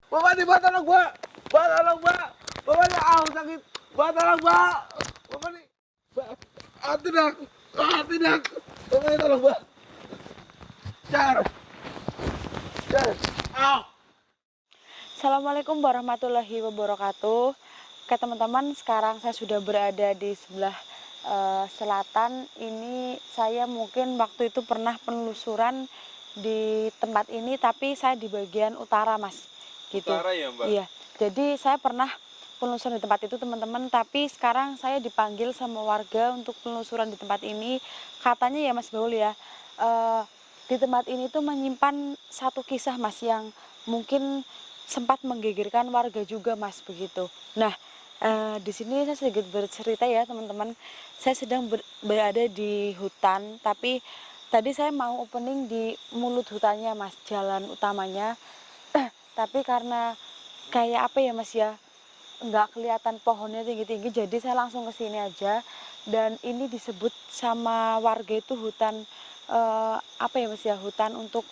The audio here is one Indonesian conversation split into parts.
Bapak nih, Pak, tolong, Pak. Pak, tolong, Pak. Bapak nih, sakit. Pak, tolong, Pak. Bapak nih. Pak, tidak. Tidak. Bapak nih, tolong, Pak. Car. Car. Au. Assalamualaikum warahmatullahi wabarakatuh. Oke teman-teman, sekarang saya sudah berada di sebelah selatan. Ini saya mungkin waktu itu pernah penelusuran di tempat ini, tapi saya di bagian utara, Mas. Gitu. Utara ya, Mbak? Iya. Jadi saya pernah penelusuran di tempat itu, teman-teman. Tapi sekarang saya dipanggil sama warga untuk penelusuran di tempat ini. Katanya ya, Mas Baul ya. Di tempat ini tuh menyimpan satu kisah, Mas, yang mungkin sempat menggegerkan warga juga, Mas, begitu. Nah, di sini saya sedikit bercerita ya, teman-teman. Saya sedang berada di hutan, tapi tadi saya mau opening di mulut hutannya, Mas, jalan utamanya. Tapi karena kayak apa ya, Mas ya, nggak kelihatan pohonnya tinggi-tinggi, jadi saya langsung ke sini aja. Dan ini disebut sama warga itu hutan apa ya, Mas ya, hutan untuk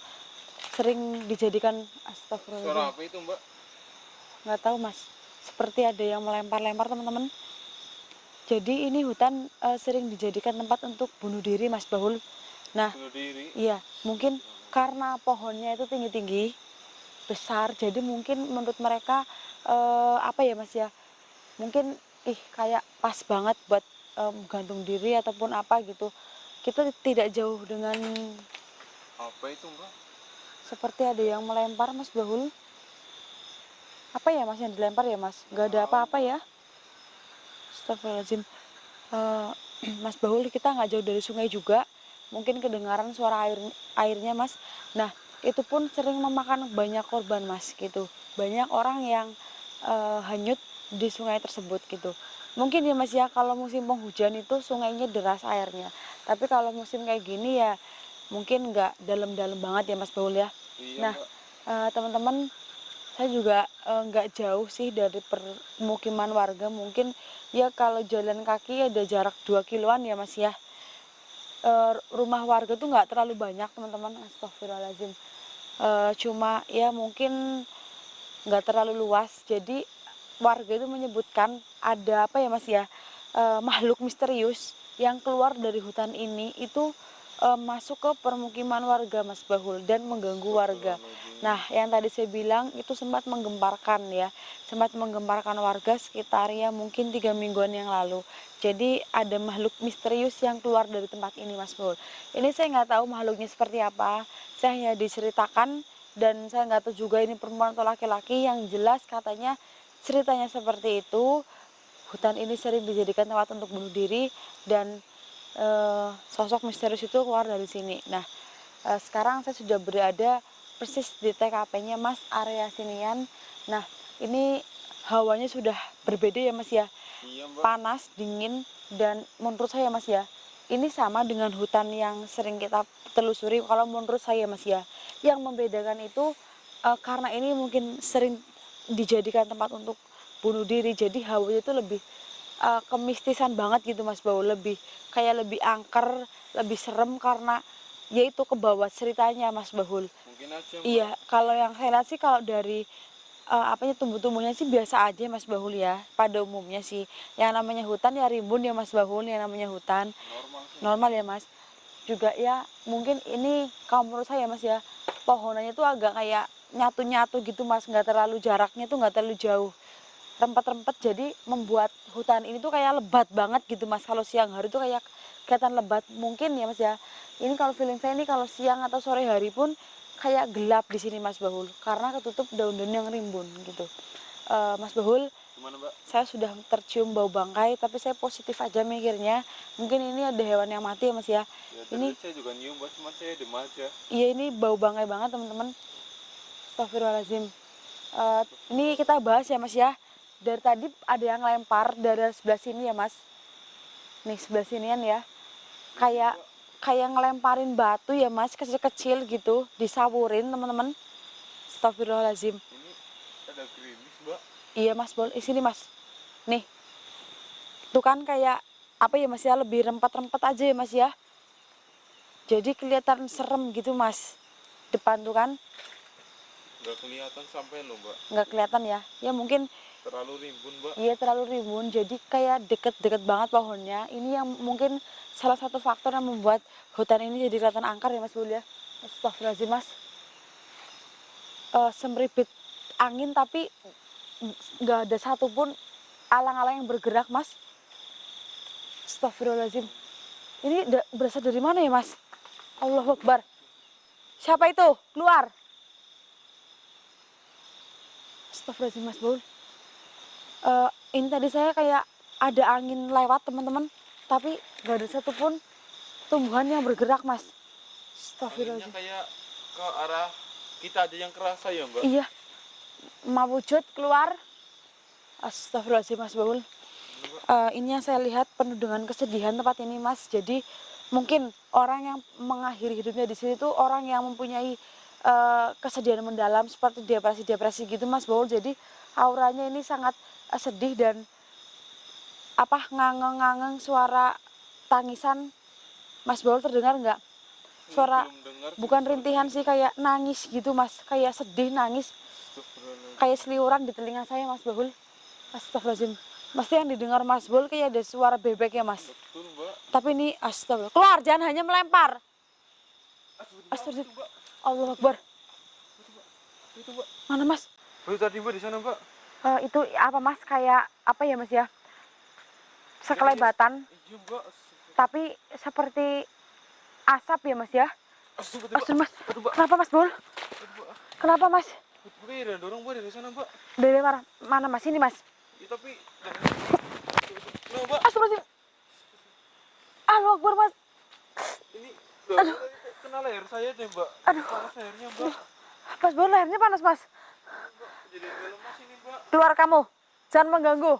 sering dijadikan Suara astagfirullahaladzim. apa itu, Mbak? Nggak tahu, Mas, seperti ada yang melempar-lempar, teman-teman. Jadi ini hutan sering dijadikan tempat untuk bunuh diri, Mas Bahul. Nah, Bunuh diri. iya, mungkin karena pohonnya itu tinggi-tinggi besar, jadi mungkin menurut mereka apa ya, Mas ya, mungkin kayak pas banget buat gantung diri ataupun apa gitu. Kita tidak jauh dengan Apa itu, Mbak? seperti ada yang melempar, Mas Bahul. Apa ya, Mas, yang dilempar ya, Mas? Nggak ada apa-apa ya. Astagfirullahaladzim. Eh, Mas Bahul, kita nggak jauh dari sungai juga, mungkin kedengaran suara airnya, Mas. Nah, itu pun sering memakan banyak korban, Mas, gitu. Banyak orang yang hanyut di sungai tersebut gitu. Mungkin ya, Mas ya, kalau musim penghujan itu sungainya deras airnya, tapi kalau musim kayak gini ya mungkin nggak dalam-dalam banget ya, Mas Bahul ya. Iya, Nah, Mbak. teman-teman, saya juga nggak jauh sih dari permukiman warga. Mungkin ya kalau jalan kaki ada jarak 2 kiloan ya, Mas ya. Rumah warga tuh nggak terlalu banyak, teman-teman. Astagfirullahaladzim. Cuma ya mungkin nggak terlalu luas. Jadi warga itu menyebutkan ada apa ya, Mas ya, makhluk misterius yang keluar dari hutan ini itu masuk ke permukiman warga, Mas Bahul, dan mengganggu warga. Nah, yang tadi saya bilang itu sempat menggemparkan ya, sempat menggemparkan warga sekitar ya mungkin 3 mingguan yang lalu. Jadi ada makhluk misterius yang keluar dari tempat ini, Mas Bahul. Ini saya nggak tahu makhluknya seperti apa, saya hanya diceritakan, dan saya nggak tahu juga ini perempuan atau laki-laki. Yang jelas katanya ceritanya seperti itu. Hutan ini sering dijadikan tempat untuk bunuh diri, dan sosok misterius itu keluar dari sini. Nah, sekarang saya sudah berada persis di TKP-nya, Mas, area sinian. Nah, ini hawanya sudah berbeda ya, Mas ya. Iya, Mbak. Panas, dingin, dan menurut saya, Mas ya, ini sama dengan hutan yang sering kita telusuri. Kalau menurut saya, Mas ya, yang membedakan itu karena ini mungkin sering dijadikan tempat untuk bunuh diri, jadi hawanya itu lebih kemistisan banget gitu, Mas Bau. Lebih kayak lebih angker, lebih serem, karena yaitu ke bawah ceritanya, Mas Bahul. Mungkin aja, Mbak. Iya, kalau yang saya lihat sih, kalau dari apanya, tumbuh-tumbuhnya sih biasa aja, Mas Bahul ya. Pada umumnya sih, yang namanya hutan ya rimbun ya, Mas Bahul. Yang namanya hutan Normal sih, Mbak. normal ya, Mas. Juga ya mungkin ini kalau menurut saya, Mas ya, pohonannya tuh agak kayak nyatu-nyatu gitu, Mas. Nggak terlalu, jaraknya tuh nggak terlalu jauh, rempet-rempet, jadi membuat hutan ini tuh kayak lebat banget gitu, Mas. Kalau siang hari tuh kayak kelihatan lebat mungkin ya, Mas ya. Ini kalau feeling saya, ini kalau siang atau sore hari pun kayak gelap di sini, Mas Bahul, karena ketutup daun-daun yang rimbun gitu. Mas Bahul, Gimana, Mbak? saya sudah tercium bau bangkai, tapi saya positif aja mikirnya. Mungkin ini ada hewan yang mati ya, Mas ya. Ya, Ini, tadi saya juga nyium, Mbak. Cuma saya diem aja. iya, ini bau bangkai banget, teman-teman. Astagfirullahaladzim. Ini kita bahas ya, Mas ya. Dari tadi ada yang lempar dari sebelah sini ya, Mas. Nih sebelah sinian ya. Kayak kayak ngelemparin batu ya, Mas, kecil-kecil gitu, disawurin, teman-teman. Astagfirullahaladzim. Ini ada gerimis, Mbak. Iya, Mas, boleh sini, Mas. Nih, tuh kan kayak apa ya, Mas ya, lebih rempet-rempet aja ya, Mas ya. Jadi kelihatan serem gitu, Mas. Depan tuh kan. Nggak kelihatan sampai loh, Mbak. Nggak kelihatan ya. Ya mungkin Terlalu rimbun, Mbak. iya terlalu rimbun, jadi kayak deket-deket banget pohonnya. Ini yang mungkin salah satu faktor yang membuat hutan ini jadi kelihatan angker ya Mas Bul ya. Astagfirullahaladzim Mas. Semeribit angin tapi nggak ada satupun alang-alang yang bergerak Mas. Astagfirullahaladzim. Ini berasal dari mana ya Mas? Allahu Akbar. Siapa itu? Keluar. Astagfirullahaladzim Mas Bul. Ini tadi saya kayak ada angin lewat teman-teman, tapi nggak ada satupun tumbuhan yang bergerak Mas. Anginnya Astagfirullahaladzim. kayak ke arah kita aja yang kerasa ya, Mbak. Iya, mau wujud keluar. Astagfirullahaladzim Mas Baul. Ini yang saya lihat penuh dengan kesedihan tempat ini Mas. Jadi mungkin orang yang mengakhiri hidupnya di sini tuh orang yang mempunyai kesedihan mendalam seperti depresi-depresi gitu Mas Baul. Jadi auranya ini sangat sedih dan ngangeng-ngangeng suara tangisan Mas Baul terdengar nggak? Suara Belum dengar sih, bukan suara rintihan sih, kayak nangis gitu Mas, kayak sedih nangis, Astagfirullahaladzim. kayak seliuran di telinga saya Mas Baul. Astagfirullahaladzim. Pasti yang didengar Mas Baul kayak ada suara bebek ya Mas. Betul, Mbak. Tapi ini astagfirullah. Keluar, jangan hanya melempar. Astagfirullah. Mbak. Allahu Akbar. Itu, Mbak. Mana Mas? Itu tadi, Mbak, di sana, Mbak. Itu apa Mas? Kayak apa ya Mas ya? Sekelebatan, Iya, Mbak. tapi seperti asap ya Mas ya? Astagfirullah, Astagfirullah Mas. Aduh, Mbak. Kenapa Mas Baul? Aduh, Mbak. Kenapa Mas? Mbak, ya dorong, Mbak, dari sana, Mbak. Dari mana Mas? Ini Mas. Ya, tapi nah, Mbak. Astagfirullahaladzim. Allahu Akbar Mas. Ini tadi kena leher saya deh, Mbak. Aduh. Panas lehernya, Mbak. Mas Baul, lehernya panas Mas. Jadi agak lemas ini, Mbak. Keluar kamu. Jangan mengganggu.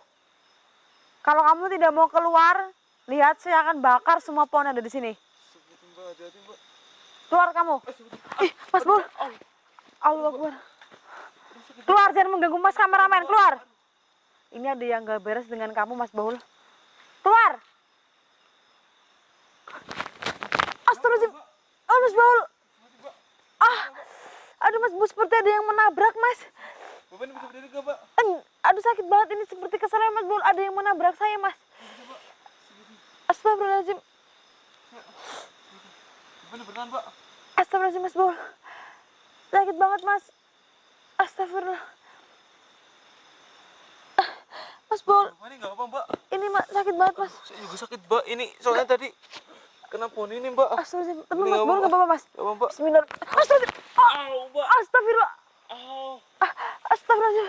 Kalau kamu tidak mau keluar, lihat saya akan bakar semua pohon yang ada di sini. Astagfirullah, Mbak. Hati-hati, Mbak. Keluar kamu. Ih, Mas Bul. Allahu Akbar. Keluar, jangan mengganggu Mas kameramen. Keluar. Ini ada yang gak beres dengan kamu Mas Baul. Keluar. Astagfirullahaladzim. Oh Mas Baul. Aduh Mas Baul, seperti ada yang menabrak Mas. Bapak ini bisa berdiri gak, Mbak? Aduh sakit banget ini, seperti keselnya Mas Baul. Ada yang menabrak saya Mas. Astagfirullahaladzim. Bapak ini bertahan, Mbak. Astagfirullahaladzim Mas Baul. Sakit banget Mas. Astagfirullah. Mas Baul, Bapak ini gak apa, Mbak. ini Mas sakit banget Mas. Saya juga sakit, Mbak. Ini soalnya tadi kena pohon ini, Mbak. Astagfirullahaladzim. Tapi Ini Mas nggak Baul apa-apa. gak apa-apa Mas. Gak apa, Mbak. Bismillah. Astagfirullah. Au, Mbak. Astagfirullah. Au. Astagfirullahaladzim.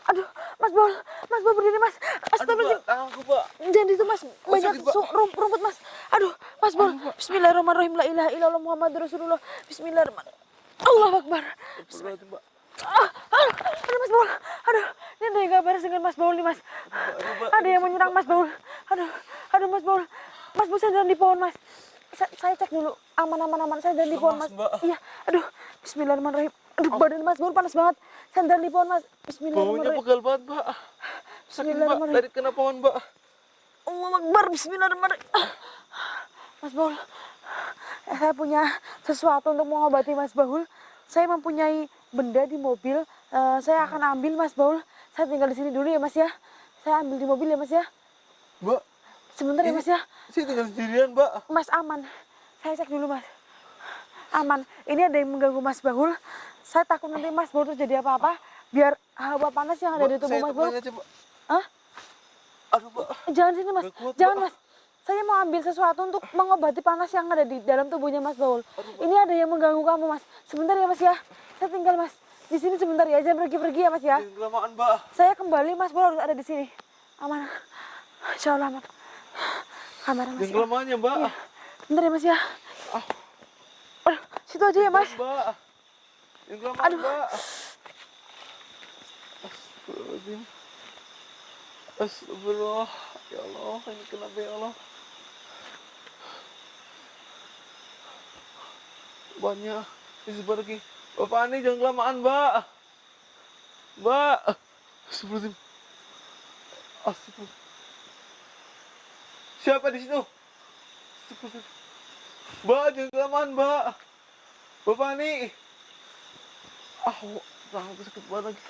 Aduh, Mas Baul. Mas Baul berdiri Mas. Aduh, Astagfirullahaladzim. Mbak. Tanganku, Mbak. Jangan itu Mas, banyak sakit, Mbak. rumput Mas. Aduh, Mas Baul. Bismillahirrahmanirrahim. La ilaha illallah Muhammadur Rasulullah. Bismillahirrahmanirrahim. Allahu Akbar. Astagfirullahaladzim, Mbak. Aduh Mas Baul. Aduh, ini ada yang gak beres dengan Mas Baul nih Mas. Aduh, Mbak. Ada yang menyerang Mas Baul. Aduh Mas Baul. Mas Baul sandaran di pohon Mas. Saya cek dulu. Aman. Saya sandaran di pohon Lemas, Mas. Mbak. Iya. Aduh, Bismillahirrahmanirrahim. Aduh, badan Mas Baul panas banget. Sandaran di pohon Mas. Baunya Bismillahirrahmanirrahim. pegal banget, Mbak. Sakit, Mbak. Bismillahirrahmanirrahim. Dari kena pohon, Mbak. Allahu Akbar. Bismillahirrahmanirrahim. Mas Baul, saya punya sesuatu untuk mengobati Mas Baul. Saya mempunyai benda di mobil. Saya akan ambil Mas Baul. Saya tinggal di sini dulu ya Mas ya. Saya ambil di mobil ya Mas ya. Mbak, Sebentar ya Mas ya. saya tinggal sendirian, Mbak. Mas aman. Saya cek dulu Mas. Aman. Ini ada yang mengganggu Mas Baul. Saya takut nanti Mas Baul terjadi apa-apa. Biar hawa panas yang ada di tubuh saya Mas Baul. temenin aja, Mbak. Hah? Aduh, Mbak. Jangan sini Mas. Nggak kuat, Jangan Mbak. Mas. Saya mau ambil sesuatu untuk mengobati panas yang ada di dalam tubuhnya Mas Baul. Ini ada yang mengganggu kamu Mas. Sebentar ya Mas ya. Saya tinggal Mas. Di sini sebentar ya. Jangan pergi-pergi ya Mas ya. Jangan kelamaan, Mbak. Saya kembali Mas Baul harus ada di sini. Aman. Insya Allah aman. Kamar Mas. Jangan kelamaan ya, Mbak. Bentar ya Mas ya. Aduh, situ aja ya Mas. Mbak. Jangan kelamaan, Aduh. Mbak. Astagfirullahaladzim. Astagfirullah. Ya Allah, ini kenapa ya Allah? Banyak. Ini lagi. Bapak ini jangan kelamaan, Mbak. Mbak. Astagfirullahaladzim. Astagfirullah. Siapa di situ? Astagfirullahaladzim. Mbak, jangan kelamaan, Mbak. Bapak ini. Tanganku sakit banget lagi.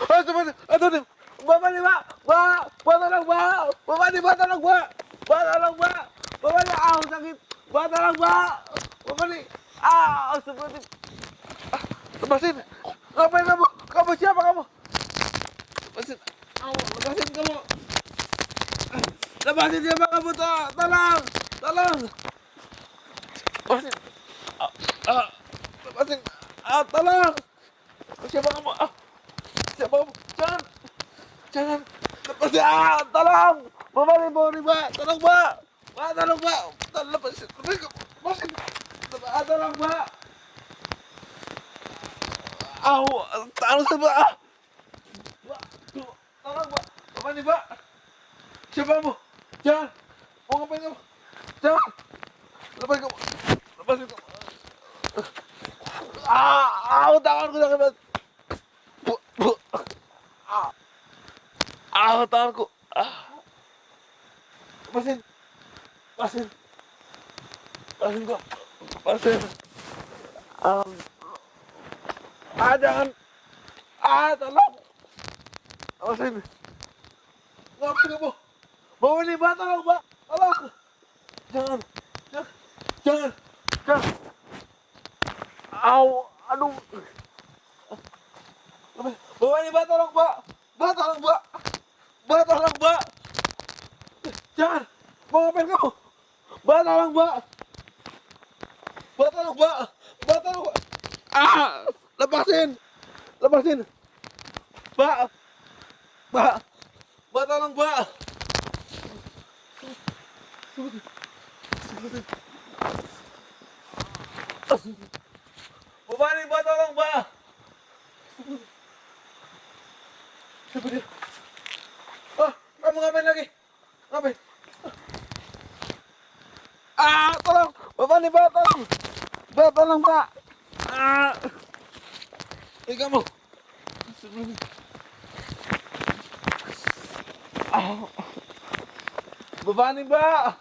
Ah, sebentar. Aduh. Bapak nih, Pak. Pak, tolong, Pak. Bapak nih, Pak, tolong, Pak. Pak, tolong, Pak. Bapak nih, sakit. Pak, tolong, Pak. Bapak nih, seperti. Lepasin. Ngapain kamu? Kamu siapa kamu? Lepasin. Lepasin kamu. Lepasin siapa kamu? Tolong. Tolong. Lepasin. Lepasin. Tolong. Siapa kamu? Siapa kamu? Jangan. Lepasin. Tolong. Bapak nih, Mbak. Tolong, Mbak. Mbak, tolong, Mbak. Lepasin. Lepasin. Tolong, Mbak. Tolong saya, Mbak. Mbak, tolong, Mbak. Bapak nih, Mbak. Siapa kamu? Jangan. Mau ngapain kamu? Jangan. Lepasin kamu. Lepasin kamu. Tanganku sakit banget. Tanganku. Lepasin. Lepasin. Lepasin kok. Lepasin. Jangan. Tolong. Lepasin. Ngapain kamu? Bawa ini, Mbak. Tolong, Mbak. Tolong. Jangan. Aduh. Bawa ini, Mbak. Tolong, Mbak. Mbak, tolong, Mbak. Mbak, tolong, Mbak. Jangan. Mau ngapain kamu? Mbak, tolong, Mbak. Mbak, tolong, Mbak. Mbak, tolong, Mbak. Lepasin. Mbak. Mbak, tolong, Mbak. Bapak nih, Mbak, tolong, Mbak. Siapa dia? Kamu ngapain lagi? Ngapain? Tolong. Bapak nih, Mbak, tolong. Mbak, tolong, Mbak. Ini kamu. Bapak nih, Mbak.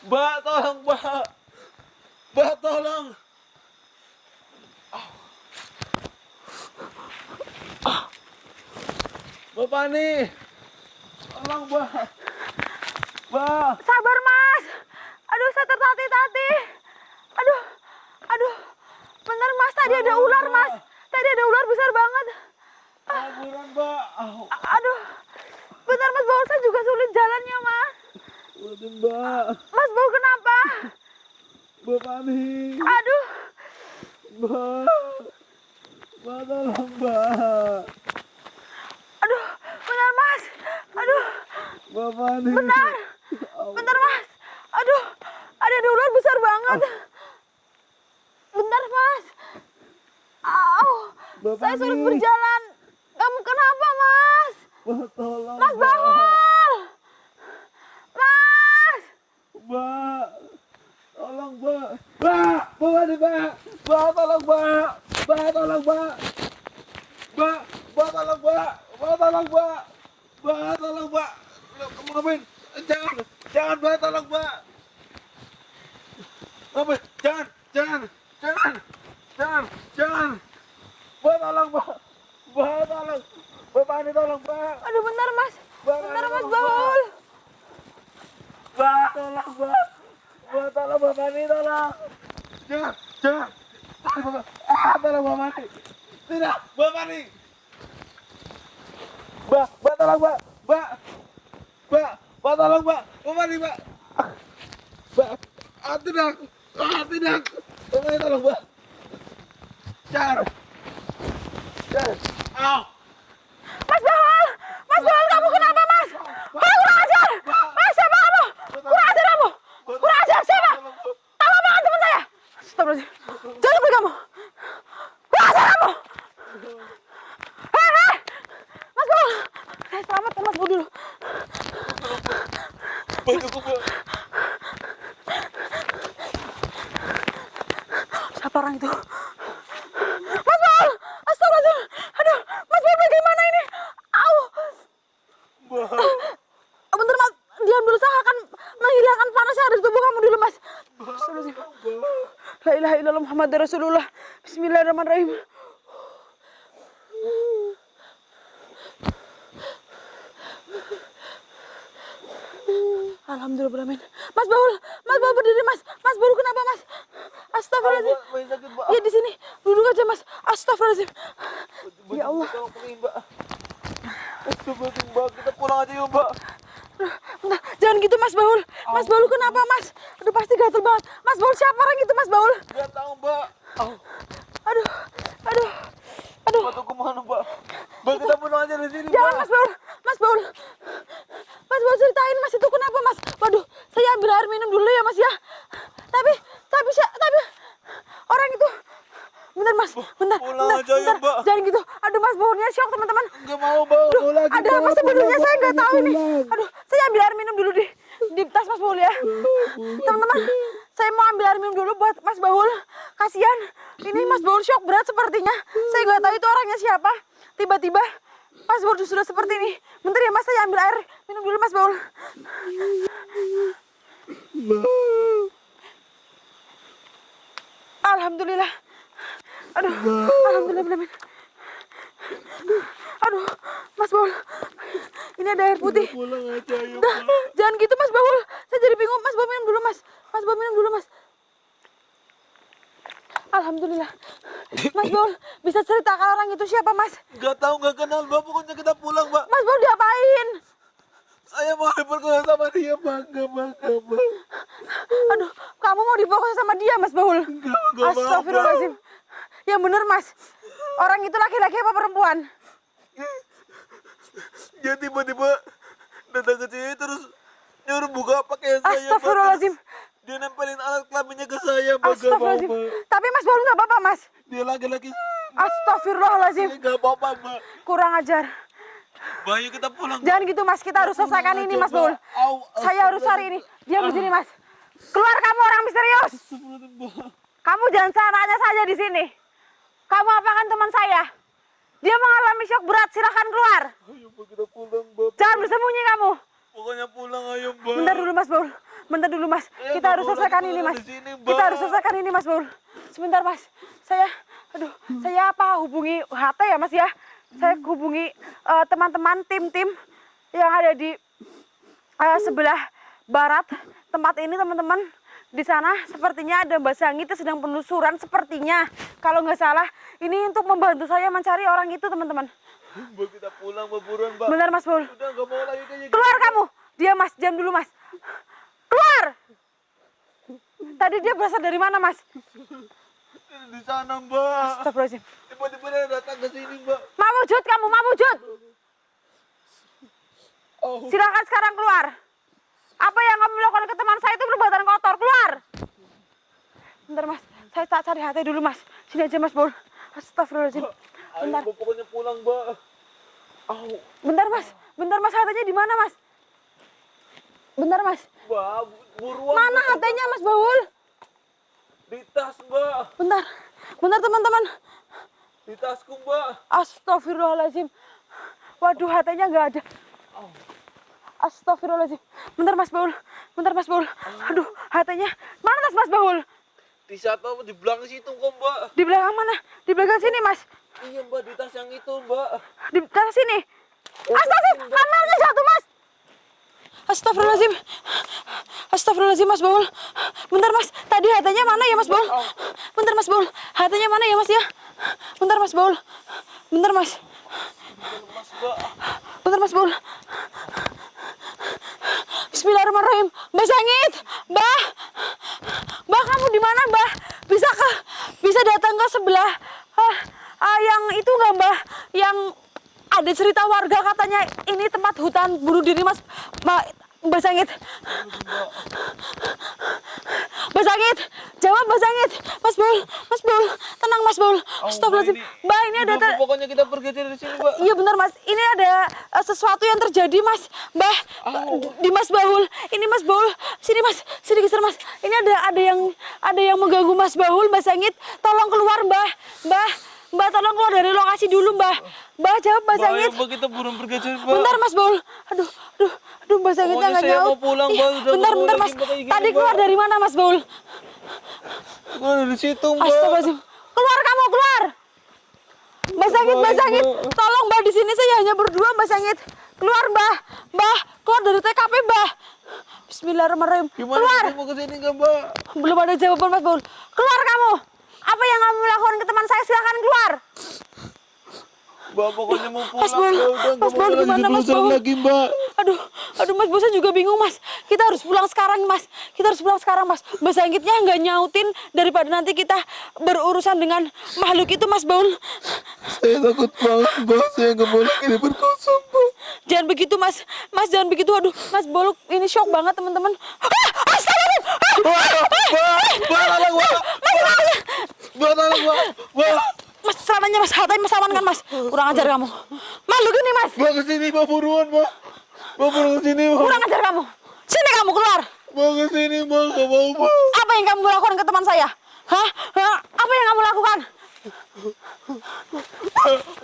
Mbak, tolong, Mbak. Mbak, tolong. Bapak nih. Tolong, Mbak. Mbak. Sabar, Mas. Aduh, saya tertatih-tatih. Aduh. Bentar, Mas. Tadi ada ular, Mas. Tadi ada ular besar banget. Buruan, Mbak. Aduh. Bentar, Mas. Bawa saya juga sulit jalannya, Mas. Waduh, Mbak. Mas, bau kenapa? Bapak nih. Aduh. Mbak. Mbak, tolong, Mbak. Aduh, benar, Mas. Aduh. Bapak nih. Bentar, Mas. Aduh, ada ular besar banget. Bentar, Mas. Bapak Saya sulit nih. berjalan. Kamu kenapa, Mas? Mbak, tolong. Mas, Mbak. bangun. Mas. Mbak. Tolong, Mbak. Mbak, Bapak nih, Mbak. Mbak, tolong, Mbak. Mbak, tolong, Mbak. Mbak, tolong, Mbak. Mbak, tolong, Mbak. Mbak, tolong, Mbak. Kamu ngapain? Jangan, Mbak, tolong, Mbak. Ngapain? Jangan. Mbak, tolong, Mbak. Mbak, tolong. Bapak ini tolong, Mbak. Aduh, bentar, Mas. Bentar, Mas, tolong, bangun. Mbak, tolong, Mbak. Mbak, tolong, Bapak ini tolong. Jangan. Tolong, Bapak ini. Tidak, Bapak ini. Mbak, tolong, Mbak. Mbak, tolong, Mbak. Bapak ini, Mbak. Tidak. Bapak ini tolong, Mbak. Jangan. Mas Bahol, kamu kenapa, Mas? Kurang ajar. Mas, siapa kamu? Kurang ajar kamu. Kurang ajar, siapa? Kamu makan teman saya. Astagfirullahaladzim. Jangan pergi kamu. Kurang ajar kamu. Hei. Mas Bahol. Saya selamatkan Mas Bahol dulu. Siapa orang itu? Mas Bahol. Astagfirullahaladzim. Aduh, Mas Bahol. illallah Muhammadur Rasulullah. Bismillahirrahmanirrahim. Alhamdulillah. Mas Baul berdiri mas. Mas Baul kenapa mas? Astagfirullahaladzim. Mbak, sakit, Mbak. Iya di sini, duduk aja mas. Astagfirullahaladzim. Ya Allah. Tolong pakein, Mbak. Astagfirullahaladzim, Mbak. Kita pulang aja yuk, Mbak. Bentar, jangan gitu Mas Baul. Mas Baul kenapa Mas? Aduh pasti gatel banget. Mas Baul siapa orang itu Mas Baul? Nggak tahu, Mbak. Aduh, aduh, aduh. Mbak, tuh kemana, Mbak? Mbak, kita pulang aja dari sini, Jangan Mbak. Mas Baul, Mas Baul. Mas Baul ceritain Mas itu kenapa Mas? Waduh, saya ambil air minum dulu ya Mas ya. Tapi orang itu. Bentar Mas, bentar, Pulang bentar, aja ya, bentar. Mbak. Jangan gitu. Aduh Mas Baulnya shock teman-teman. Nggak mau, Mbak. Mau lagi, Ada Mbak. apa sebenarnya Pulang, saya Mbak. nggak tahu ini. Pulang. Aduh, saya ambil air minum dulu di tas Mas Baul ya. Teman-teman, saya mau ambil air minum dulu buat Mas Baul. Kasihan, ini Mas Baul shock berat sepertinya. Saya nggak tahu itu orangnya siapa. Tiba-tiba Mas Baul sudah seperti ini. Bentar ya Mas, saya ambil air minum dulu Mas Baul. Alhamdulillah. Aduh, alhamdulillah. Aduh, Mas Baul. Ini ada air putih. Pulang aja yuk, Udah, Mbak. jangan gitu Mas Baul. Saya jadi bingung. Mas Baul minum dulu Mas. Mas Baul minum dulu Mas. Alhamdulillah. Mas Baul, bisa ceritakan orang itu siapa Mas? Nggak tahu, nggak kenal, Mbak. Pokoknya kita pulang, Mbak. Mas Baul diapain? Saya mau diperkosa sama dia, Mbak. Nggak, Mbak. Aduh, kamu mau diperkosa sama dia Mas Baul? Nggak mau, Astagfirullahaladzim. Ya bener Mas. Orang itu laki-laki apa perempuan? Dia tiba-tiba datang ke sini terus nyuruh buka pakaian saya, Mbak. Astagfirullahaladzim. Dia nempelin alat kelaminnya ke saya, Mbak. Nggak mau, Astagfirullahaladzim. Mbak. Tapi Mas Baul nggak apa-apa Mas? Dia laki-laki. Astagfirullahaladzim. Nggak apa-apa, Mbak. Kurang ajar. Mbak, yuk kita pulang. Jangan gitu Mas, kita harus selesaikan ini Mas Baul. Saya harus cari ini. Diam di sini Mas. Keluar kamu orang misterius. Kamu jangan sananya saja di sini. Kamu apakan teman saya? Dia mengalami shock berat, silahkan keluar. Ayo, Mbak, kita pulang, Mbak. Jangan bersembunyi kamu. Pokoknya pulang, ayo, Mbak. Bentar dulu Mas Baul. Bentar dulu Mas. Kita harus selesaikan ini Mas. Kita harus selesaikan ini Mas Baul. Sebentar Mas. Saya hubungi HT ya Mas ya. Saya hubungi teman-teman tim-tim yang ada di sebelah barat tempat ini teman-teman. Di sana sepertinya ada Mbak Sangit yang sedang penelusuran sepertinya. Kalau nggak salah ini untuk membantu saya mencari orang itu teman-teman. Mbak, kita pulang, Mbak, buruan, Mbak. Bentar Mas Baul. Udah nggak mau lagi kayak gitu. Keluar kamu. Dia Mas, diam dulu Mas. Keluar. Tadi dia berasal dari mana Mas? Di sana, Mbak. Astagfirullahaladzim. Tiba-tiba dia datang ke sini, Mbak. Mau wujud kamu, mau wujud. Oh. Silakan sekarang keluar. Apa yang kamu lakukan ke teman saya itu perbuatan kotor. Keluar. Bentar Mas, saya tak cari hati dulu Mas. Sini aja Mas Baul. Astagfirullahaladzim. Ayo, Bentar. Mbak, pokoknya pulang, Mbak. Bentar Mas, hatenya di mana Mas? Bentar Mas. Mbak, buruan. Mana Mbak. hatenya Mas Baul? Di tas, Mbak. Bentar teman-teman. Di tasku, Mbak. Astagfirullahaladzim. Waduh, hatenya nggak ada. Astagfirullahaladzim. Bentar Mas Baul. Aduh, hatenya. Mana tas Mas Baul? Di satu di belakang situ kok, Mbak. Di belakang mana? Di belakang sini Mas. Iya, Mbak, di tas yang itu, Mbak. Di belakang sini. Astagfirullahaladzim, kamarnya jatuh Mas. Astagfirullahaladzim Mas Baul. Bentar Mas, tadi hatenya mana ya Mas Baul? Bentar Mas Baul, hatenya mana ya Mas ya? Bentar Mas Baul. Bentar Mas. Bentar Mas Baul. Bismillahirrahmanirrahim. Mbak Sangit, Mbak kamu di mana Mbak? Bisa datang ke sebelah yang itu nggak Mbak? Yang ada cerita warga katanya ini tempat hutan bunuh diri Mas. Mbak Sangit. Mbak Sangit, jawab Mbak Sangit. Mas Baul, tenang Mas Baul. Astagfirullahaladzim. Mbak ini ada pokoknya kita pergi dari sini, Mbak. Iya benar Mas, ini ada sesuatu yang terjadi Mas. Mbak, di Mas Baul. Ini Mas Baul. Sini Mas, sini geser Mas. Ini ada yang mengganggu Mas Baul, Mbak Sangit. Tolong keluar Mbak. Mbak tolong keluar dari lokasi dulu Mbak. Mbak jawab Mbak Sangit. Mbak, kita burung pergi aja, Mbak. Bentar Mas Baul. Aduh Mbak Sangitnya nggak Pokoknya saya nyaut. mau pulang, Mbak. Udah Bentar nggak mau Mas. lagi, Mbak, kayak gini, Tadi Mbak. keluar dari mana Mas Baul? Gua ada di situ, Mbak. Astagfirullahaladzim. Keluar kamu, keluar. Mbak Sangit, Mbak Sangit. Tolong Mbak, di sini saya hanya berdua, Mbak Sangit. Keluar, Mbak. Mbak, keluar dari TKP, Mbak. Bismillahirrahmanirrahim. Gimana Keluar. mau ke sini enggak, Mbak? Belum ada jawaban, Mas Baul. Keluar kamu. Apa yang kamu lakukan ke teman saya? Silahkan keluar. Mbak, pokoknya mau pulang. Mas Baul, Ya udah, nggak Mas mau Baul, lanjutin gimana, Mas urusan Baul? lagi, Mbak. Aduh, Mas Bos, saya juga bingung, Mas. Kita harus pulang sekarang, Mas. Kita harus pulang sekarang, Mas. Mbak Sanggitnya nggak nyautin daripada nanti kita berurusan dengan makhluk itu, Mas Baul. Saya takut banget, Mbak. Saya nggak mau lagi diperkosa, Mbak. Jangan begitu, Mas. Mas, jangan begitu. Aduh, Mas Baul, ini shock banget, teman-teman. Astagfirullahaladzim. Mbak, tolong, Mbak. Mbak, tolong, Mbak. Mbak. Mas, selamanya, Mas. Hatain Mas aman kan, Mas? Kurang ajar kamu. Makhluk ini, Mas. Mbak, kesini, Mbak, buruan, Mbak. Mbak, buruan kesini, Mbak. Kurang ajar kamu. Sini kamu, keluar. Mbak, kesini, Mbak. Nggak mau, Mbak. Apa yang kamu lakukan ke teman saya? Hah? Hah? Apa yang kamu lakukan?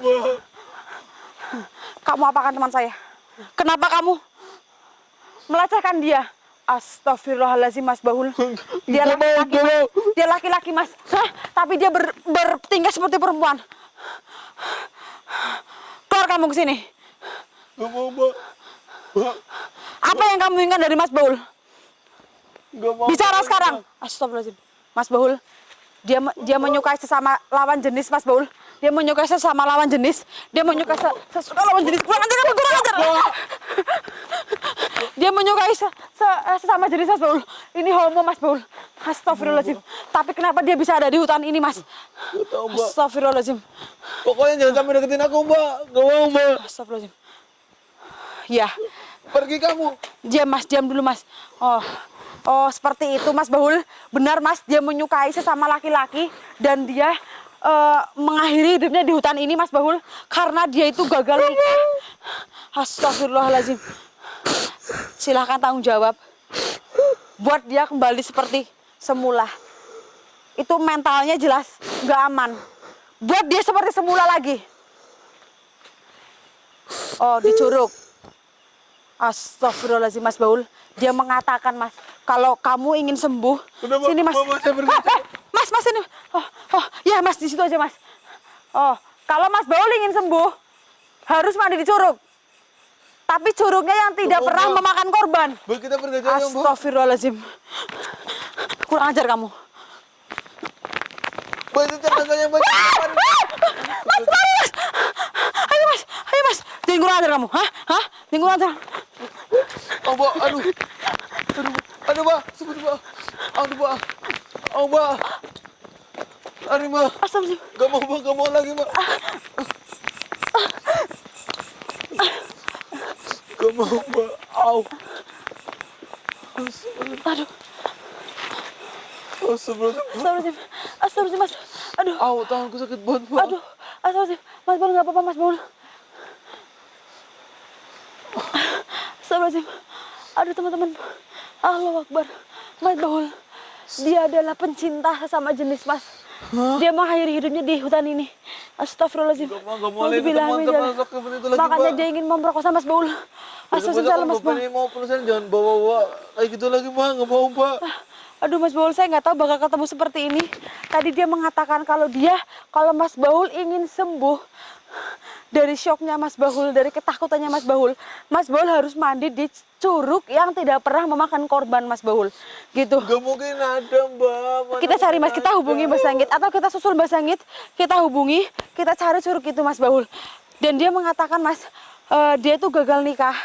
Mbak. Kamu apakan teman saya? Kenapa kamu melecehkan dia? Astagfirullahaladzim, Mas Bahul. Dia Nggak mau, laki-laki, nggak Mas. mau. Dia laki-laki, Mas. Hah? Tapi dia bertingkah seperti perempuan. Keluar kamu ke sini. Nggak mau, Mbak. Mbak, Apa yang kamu inginkan dari Mas Bahul? nggak mau. Bicara sekarang. Astagfirullahaladzim. Mas Bahul, dia menyukai sesama lawan jenis, Mas Bahul. Dia menyukai sesama lawan jenis. Dia menyukai sesama lawan jenis. Kurang ajar kamu, kurang ajar. Dia menyukai sesama jenis, Mas Bahul. Ini homo, Mas Bahul. Astagfirullahaladzim. Tapi kenapa dia bisa ada di hutan ini, Mas? Nggak tahu, Mbak. Astagfirullahaladzim. Pokoknya jangan sampai deketin aku, Mbak. Nggak mau, Mbak. Astagfirullahaladzim. Ya, Pergi kamu. diam, Mas. Diam dulu, Mas. Oh, seperti itu, Mas Bahul. Benar, Mas. Dia menyukai sesama laki-laki dan dia mengakhiri hidupnya di hutan ini, Mas Bahul, karena dia itu gagal nikah. Astagfirullahaladzim. Silahkan tanggung jawab. Buat dia kembali seperti semula. Itu mentalnya jelas nggak aman. Buat dia seperti semula lagi. Oh, di Curug. Astagfirullahaladzim, Mas Bahul. Dia mengatakan, Mas, kalau kamu ingin sembuh, Udah, Mbak. sini, Mas. Mbak, saya pergi. Mas ini. Ya, Mas, di situ aja, Mas. Kalau Mas Bahul ingin sembuh, harus mandi di Curug. Tapi curugnya yang tidak Mbak. pernah memakan korban. Mbak, kita pergi aja, ya, Mbak. Astagfirullahaladzim. Kurang ajar kamu. Mbak, itu jangan saya, Mbak. Mas, mari, Mas. Ayo, Mas. Ayo, Mas. Jangan kurang ajar kamu. Hah? Jangan kurang ajar. Oh, Mbak, aduh. Aduh, Mbak. Sebut, Mbak. Aduh, Mbak. Oh, Mbak. Aduh, Mbak. Astagfirullahaladzim. Gak mau, Mbak. Gak mau lagi, Mbak. Gak mau, Mbak. Au. Aduh. Astagfirullahaladzim. Astagfirullahaladzim, Mas. Aduh. Au, tanganku sakit banget, Mbak. Aduh. Astagfirullahaladzim. Mas Bahul nggak apa-apa, Mas Bahul. Astagfirullahaladzim. Aduh, teman-teman. Allahu Akbar. Mas Bahul. Dia adalah pencinta sesama jenis, Mas. Dia mengakhiri hidupnya di hutan ini. Astagfirullahaladzim. Gak mau lagi teman-teman seperti itu lagi, Makanya Mbak. dia ingin memperkosa Mas Bahul. Astagfirullahaladzim, Mas Bahul. Bapak ini mau perusahaan jangan bawa-bawa kayak gitu lagi, Mbak. Gak mau, Mbak. Aduh, Mas Bahul, saya nggak tahu bakal ketemu seperti ini. Tadi dia mengatakan kalau Mas Bahul ingin sembuh dari syoknya Mas Bahul, dari ketakutannya Mas Bahul harus mandi di curug yang tidak pernah memakan korban, Mas Bahul. Gitu. Gak mungkin ada, Mbak. Mana Kita cari, Mas, mungkin kita hubungi ada. Mbak Sanggit atau kita susul Mbak Sanggit, kita hubungi, kita cari curug itu, Mas Bahul. Dan dia mengatakan, Mas, dia tuh gagal nikah.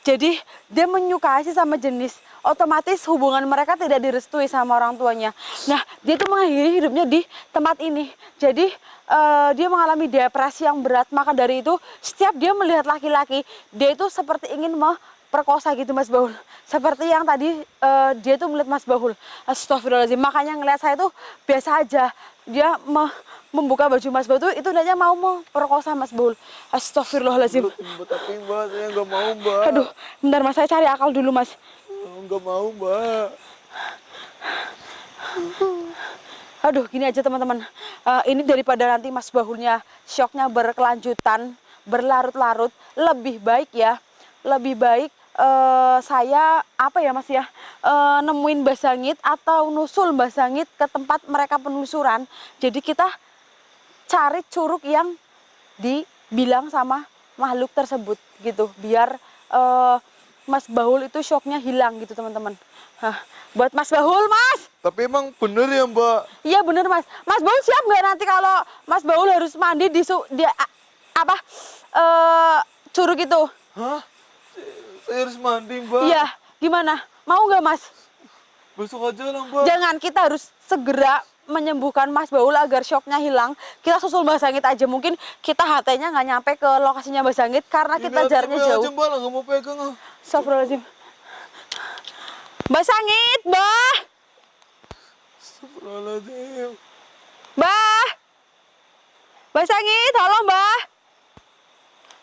Jadi dia menyukai sesama jenis. Otomatis hubungan mereka tidak direstui sama orang tuanya. Nah, dia tuh mengakhiri hidupnya di tempat ini. Jadi dia mengalami depresi yang berat. Maka dari itu setiap dia melihat laki-laki, dia itu seperti ingin memperkosa gitu, Mas Bahul. Seperti yang tadi dia tuh melihat Mas Bahul. Astagfirullahaladzim. Makanya ngelihat saya tuh biasa aja. Dia membuka baju Mas Bahul itu lihatnya mau memperkosa Mas Bahul. Astagfirullahaladzim. Mbak, tapi Mbak, saya gak mau, Mbak. Aduh, bentar, Mas, saya cari akal dulu, Mas. Gak mau, Mbak. Aduh, gini aja, teman-teman. Ini daripada nanti Mas Bahulnya syoknya berkelanjutan, berlarut-larut, lebih baik saya apa ya Mas ya, nemuin Mbah Sangit atau nusul Mbah Sangit ke tempat mereka penelusuran. Jadi kita cari curug yang dibilang sama makhluk tersebut gitu, biar Mas Bahul itu shocknya hilang gitu teman-teman. Buat Mas Bahul, Mas. Tapi emang bener ya Mbak? Iya bener Mas. Mas Bahul siap nggak nanti kalau Mas Bahul harus mandi di apa curug itu? Hah? Saya harus mandi Mbak? Iya, gimana? Mau nggak Mas? Besok aja lah Mbak. Jangan, kita harus segera menyembuhkan Mas Bahul agar shocknya hilang. Kita susul Mbah Sangit aja. Mungkin kita HT-nya nggak nyampe ke lokasinya Mbah Sangit karena kita jaraknya jauh. Aja Mbak, nggak mau pegang. Astagfirullahaladzim. Mbah Sangit, Mbah. Astagfirullahaladzim. Mbah. Mbah Sangit, halo Mbah.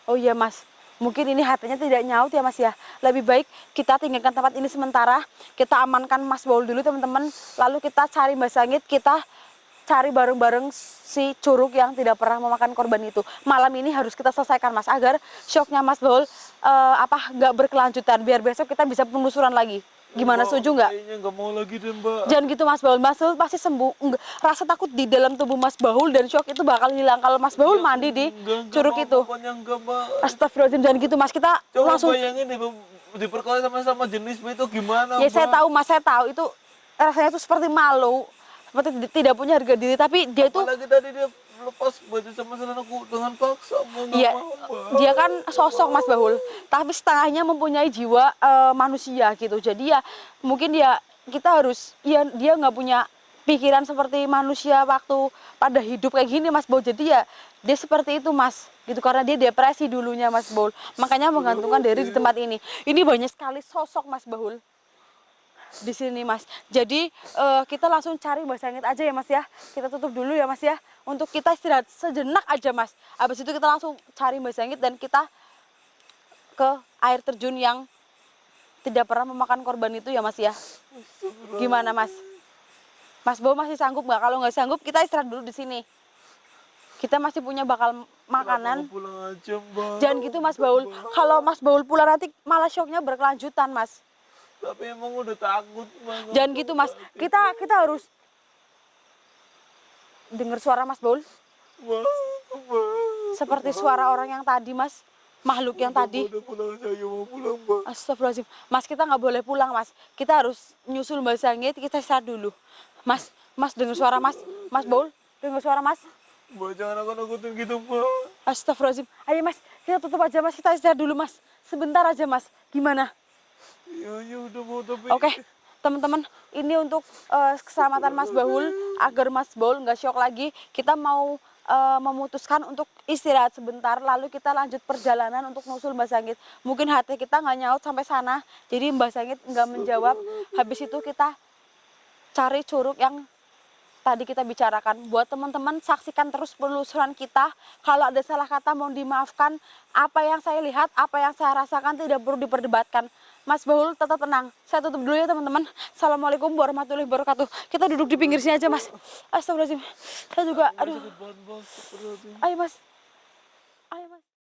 Oh iya Mas, mungkin ini HT-nya tidak nyaut ya Mas ya. Lebih baik kita tinggalkan tempat ini sementara. Kita amankan Mas Bahul dulu teman-teman. Lalu kita cari Mbah Sangit, kita cari bareng-bareng si curug yang tidak pernah memakan korban itu. Malam ini harus kita selesaikan Mas, agar shocknya Mas Bahul nggak berkelanjutan. Biar besok kita bisa penelusuran lagi. Gimana, setuju nggak? Kayaknya nggak mau lagi deh Mbak. Jangan gitu Mas Bahul, Mas Bahul pasti sembuh. Rasa takut di dalam tubuh Mas Bahul dan shock itu bakal hilang kalau Mas Bahul mandi di curug itu. Enggak, Mbak. Astagfirullahaladzim, jangan gitu Mas, kita Coba langsung. bayangin diperkosa sama jenis itu gimana Ya Mbak? saya tahu Mas, saya tahu itu rasanya itu seperti malu, seperti tidak punya harga diri. Tapi dia itu, apalagi tadi dia lepas baju sama celanaku dengan paksa. ya dia kan sosok Mas Bahul, tapi setengahnya mempunyai jiwa manusia gitu. Jadi ya mungkin kita harus, ya dia nggak punya pikiran seperti manusia waktu pada hidup kayak gini Mas Bahul. Jadi ya dia seperti itu Mas gitu, karena dia depresi dulunya Mas Bahul, makanya menggantungkan diri di tempat ini. Ini banyak sekali sosok Mas Bahul di sini Mas. Jadi kita langsung cari Mbah Sangit aja ya Mas ya. Kita tutup dulu ya Mas ya, untuk kita istirahat sejenak aja Mas. Habis itu kita langsung cari Mbah Sangit dan kita ke air terjun yang tidak pernah memakan korban itu ya Mas ya. Gimana Mas? Mas Bahul masih sanggup nggak? Kalau nggak sanggup kita istirahat dulu di sini. Kita masih punya bakal makanan. Pulang aja Mbak. Jangan gitu Mas Bahul. Kalau Mas Bahul pulang nanti malah shocknya berkelanjutan Mas. Tapi emang udah takut banget. Jangan gitu Mas. Kita harus dengar suara Mas Bahul. Seperti suara orang yang tadi Mas. Makhluk yang tadi. Udah pulang, saya mau pulang Mbak. Astagfirullahaladzim. Mas, kita nggak boleh pulang Mas. Kita harus nyusul Mbah Sangit, kita istirahat dulu. Mas dengar suara Mas. Mas Bahul, dengar suara Mas. Mbak jangan nakut-nakutin gitu Mbak. Astagfirullahaladzim. Ayo Mas, kita tutup aja Mas. Kita istirahat dulu Mas. Sebentar aja Mas. Gimana? Ya udah mau tapi. Oke, teman-teman, ini untuk keselamatan Mas Bahul, agar Mas Bahul nggak shock lagi. Kita mau memutuskan untuk istirahat sebentar, lalu kita lanjut perjalanan untuk nusul Mbah Sangit. Mungkin hati kita nggak nyaut sampai sana, jadi Mbah Sangit nggak menjawab. Habis itu kita cari curug yang tadi kita bicarakan. Buat teman-teman, saksikan terus penelusuran kita. Kalau ada salah kata mohon dimaafkan. Apa yang saya lihat, apa yang saya rasakan tidak perlu diperdebatkan. Mas Bahul tetap tenang. Saya tutup dulu ya teman-teman. Assalamualaikum warahmatullahi wabarakatuh. Kita duduk di pinggir sini aja Mas. Astagfirullahaladzim. Saya juga, aduh. Ayo Mas. Ayo Mas.